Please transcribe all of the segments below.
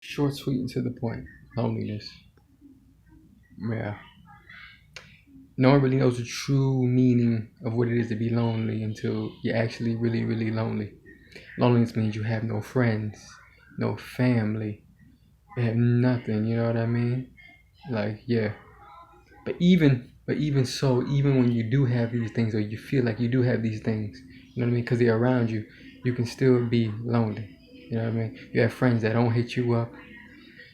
Short, sweet, and to the point. Loneliness. Yeah. No one really knows the true meaning of what it is to be lonely until you're actually really, really lonely. Loneliness means you have no friends, no family, you have nothing. You know what I mean? Like, yeah. But even so, even when you do have these things, or you feel like you do have these things, you know what I mean? Because they're around you, you can still be lonely. You know what I mean? You have friends that don't hit you up.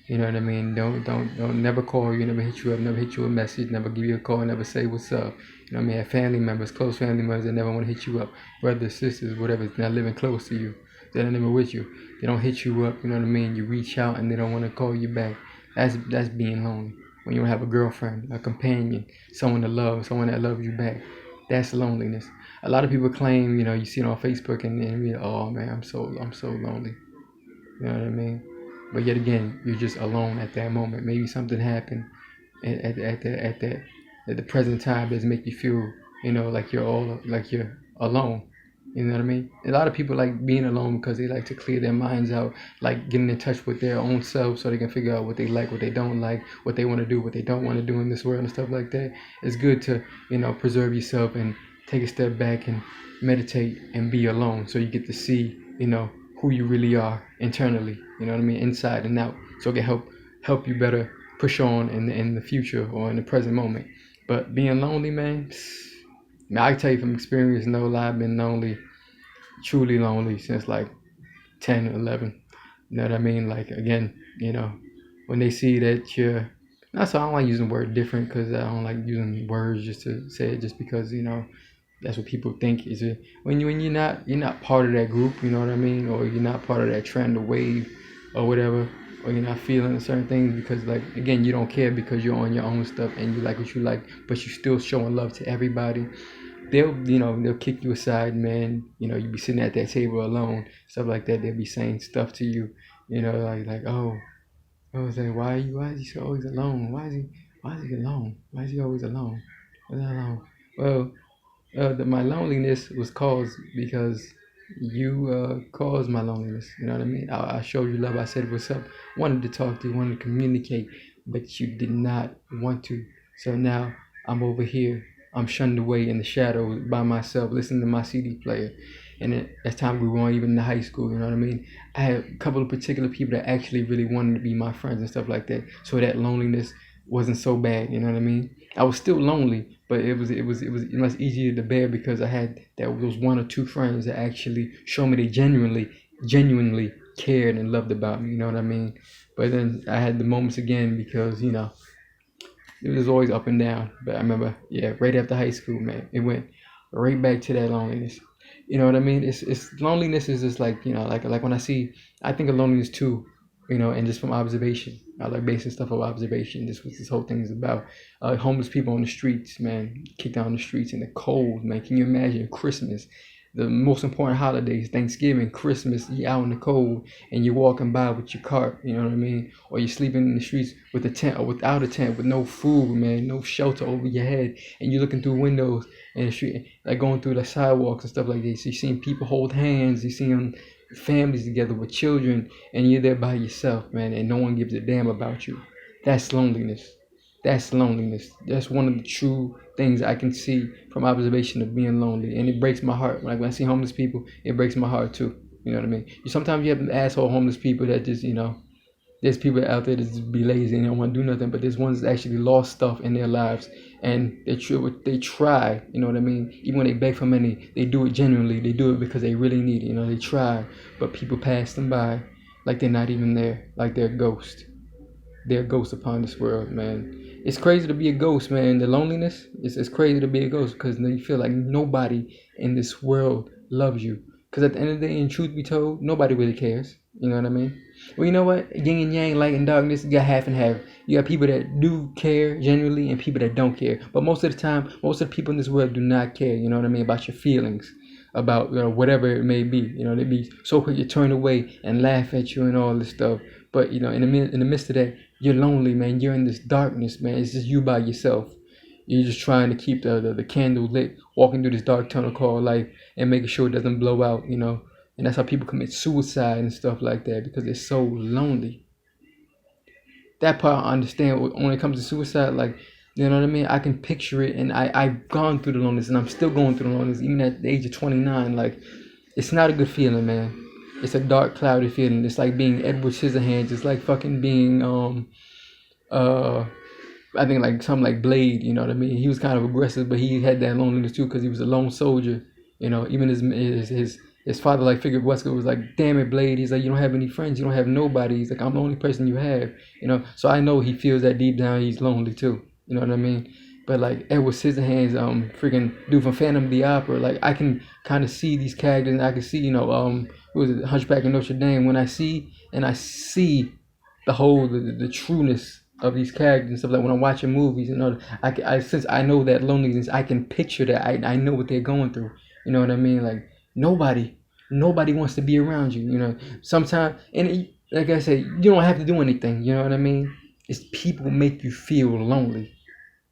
You know what I mean? Don't never call you, never hit you up, never hit you a message, never give you a call, never say what's up. You know what I mean? Have family members, close family members that never want to hit you up, brothers, sisters, whatever, not living close to you, they're never with you. They don't hit you up. You know what I mean? You reach out and they don't want to call you back. That's being lonely. When you don't have a girlfriend, a companion, someone to love, someone that loves you back, that's loneliness. A lot of people claim, you see it on Facebook and oh man, I'm so lonely. You know what I mean? But yet again, you're just alone at that moment. Maybe something happened at the present time that make you feel, like you're alone. You know what I mean? A lot of people like being alone because they like to clear their minds out, like getting in touch with their own self so they can figure out what they like, what they don't like, what they want to do, what they don't want to do in this world and stuff like that. It's good to, preserve yourself and take a step back and meditate and be alone so you get to see, who you really are internally, you know what I mean, inside and out. So it can help you better push on in the future or in the present moment. But being lonely, man, I can tell you from experience, no lie, I've been lonely, truly lonely since like 10, 11. You know what I mean? Like, again, when they see that you're, not so I don't like using the word different because I don't like using words just to say it just because, that's what people think is it when you're not part of that group, you know what I mean, or you're not part of that trend or wave or whatever, or you're not feeling certain things because, like, again, you don't care because you're on your own stuff and you like what you like, but you still showing love to everybody. They'll kick you aside, man. You be sitting at that table alone, stuff like that. They'll be saying stuff to you, like, oh, I was like, why is he so always alone? Why is he alone? Why is he always alone? Why is he alone? Well, my loneliness was caused because you caused my loneliness. You know what I mean? I showed you love. I said what's up. Wanted to talk to you. Wanted to communicate, but you did not want to. So now I'm over here. I'm shunned away in the shadows by myself, listening to my CD player. And as time grew on, even in the high school, you know what I mean? I had a couple of particular people that actually really wanted to be my friends and stuff like that. So that loneliness wasn't so bad. You know what I mean? I was still lonely, but it was much easier to bear because I had those one or two friends that actually showed me they genuinely cared and loved about me. You know what I mean? But then I had the moments again because it was always up and down. But I remember, yeah, right after high school, man, it went right back to that loneliness. You know what I mean? It's loneliness is just like, like when I think of loneliness too, and just from observation. I like basing stuff on observation. This what this whole thing is about. Homeless people on the streets, man, kicked out on the streets in the cold, man. Can you imagine Christmas? The most important holidays, Thanksgiving, Christmas, you out in the cold and you're walking by with your cart, you know what I mean? Or you're sleeping in the streets with a tent or without a tent, with no food, man, no shelter over your head, and you're looking through windows in the street, like going through the sidewalks and stuff like this. You're seeing people hold hands, you're seeing families together with children, and you're there by yourself, man, and no one gives a damn about you. That's loneliness. That's loneliness. That's one of the true things I can see from observation of being lonely, and it breaks my heart. Like when I see homeless people, it breaks my heart too. You know what I mean? Sometimes you have asshole homeless people that just, there's people out there that just be lazy and don't want to do nothing, but there's ones that actually lost stuff in their lives, and they try, you know what I mean? Even when they beg for money, they do it genuinely. They do it because they really need it. They try, but people pass them by like they're not even there, like they're a ghost. They're a ghost upon this world, man. It's crazy to be a ghost, man. The loneliness, it's crazy to be a ghost because you feel like nobody in this world loves you. Because at the end of the day, in truth be told, nobody really cares. You know what I mean? Well, you know what? Yin and yang, light and darkness, you got half and half. You got people that do care genuinely and people that don't care. But most of the time, most of the people in this world do not care, you know what I mean, about your feelings, about whatever it may be. They be so quick to turn away and laugh at you and all this stuff. But in the midst of that, you're lonely, man. You're in this darkness, man. It's just you by yourself. You're just trying to keep the candle lit, walking through this dark tunnel called life and making sure it doesn't blow out, And that's how people commit suicide and stuff like that because they're so lonely. that part I understand when it comes to suicide. Like, you know what I mean? I can picture it, and I've gone through the loneliness, and I'm still going through the loneliness, even at the age of 29. Like, it's not a good feeling, man. It's a dark, cloudy feeling. It's like being Edward Scissorhands. It's like fucking being uh I think like something like Blade. You know what I mean? He was kind of aggressive, but he had that loneliness too because he was a lone soldier. You know, even his father, like, figured Wesker was like, damn it, Blade. He's like, you don't have any friends. You don't have nobody. He's like, I'm the only person you have. You know, so I know he feels that deep down he's lonely too. You know what I mean? But like Edward Scissorhands, freaking dude from Phantom of the Opera, like I can kind of see these characters, and I can see, who was it, Hunchback of Notre Dame. When I see the whole the trueness of these characters and stuff, like when I'm watching movies, since I know that loneliness, I can picture that. I know what they're going through. You know what I mean? Like nobody wants to be around you. You know, sometimes, like I said, you don't have to do anything. You know what I mean? It's people make you feel lonely,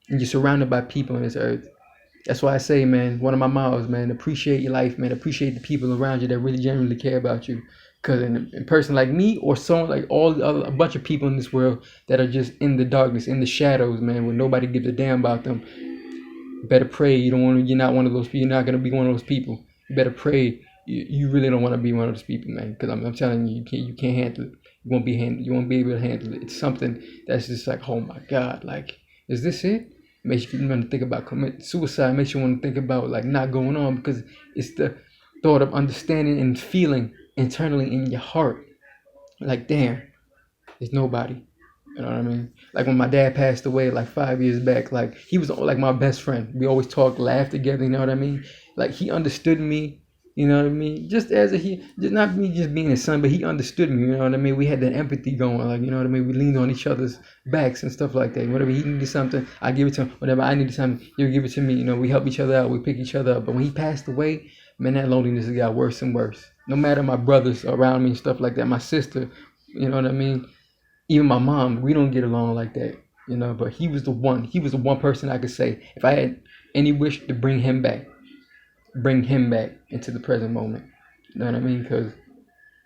and you're surrounded by people on this earth. That's why I say, man, one of my mottos, man, appreciate your life, man. Appreciate the people around you that really genuinely care about you. Because a person like me or someone like a bunch of people in this world that are just in the darkness, in the shadows, man, where nobody gives a damn about them, you better pray you're not one of those people. You're not going to be one of those people. You better pray you really don't want to be one of those people, man. Because I'm telling you, you can't handle it. You won't be able to handle it. It's something that's just like, oh my God, like, is this it? Makes you want to think about commit suicide. Makes you want to think about like not going on, because it's the thought of understanding and feeling internally in your heart, like, damn, there's nobody. You know what I mean? Like when my dad passed away like 5 years back, like he was like my best friend. We always talk, laugh together. You know what I mean? Like he understood me. You know what I mean? Just not me just being his son, but he understood me. You know what I mean? We had that empathy going. Like, you know what I mean? We leaned on each other's backs and stuff like that. Whenever he needed something, I give it to him. Whenever I needed something, he'll give it to me. You know, we help each other out. We pick each other up. But when he passed away, man, that loneliness got worse and worse. No matter my brothers around me and stuff like that, my sister, you know what I mean? Even my mom, we don't get along like that, you know. But he was the one person I could say, if I had any wish to bring him back into the present moment. You know what I mean? Because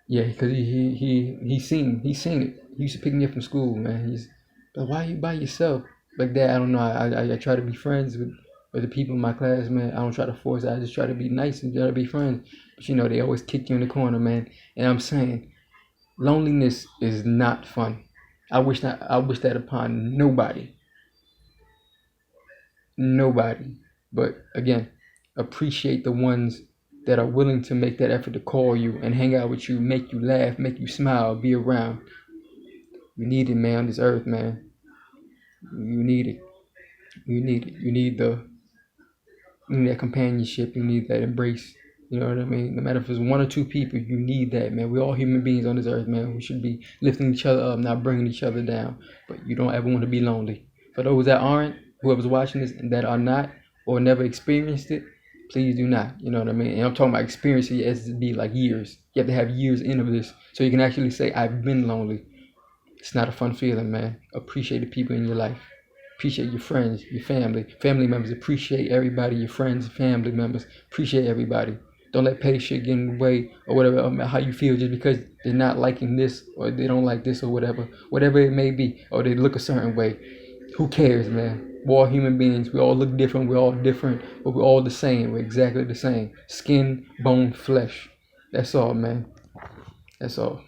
he's seen it. He used to pick me up from school, man. He's like, why are you by yourself? Like that, I don't know. I try to be friends with the people in my class, man. I don't try to force it. I just try to be nice and try to be friends. But you know, they always kick you in the corner, man. And I'm saying, loneliness is not fun. I wish that upon nobody. Nobody. But again, appreciate the ones that are willing to make that effort to call you and hang out with you, make you laugh, make you smile, be around. You need it, man, on this earth, man. You need it. You need it. You need that companionship. You need that embrace. You know what I mean? No matter if it's one or two people, you need that, man. We're all human beings on this earth, man. We should be lifting each other up, not bringing each other down. But you don't ever want to be lonely. For those that aren't, whoever's watching this and that are not or never experienced it, please do not. You know what I mean? And I'm talking about experience it as to be like years. You have to have years into this so you can actually say, I've been lonely. It's not a fun feeling, man. Appreciate the people in your life. Appreciate your friends, your family members. Appreciate everybody, your friends, family members. Appreciate everybody. Don't let petty shit get in the way or whatever, how you feel just because they're not liking this or they don't like this or whatever it may be, or they look a certain way. Who cares, man? We're all human beings. We all look different. We're all different, but we're all the same. We're exactly the same. Skin, bone, flesh. That's all, man. That's all.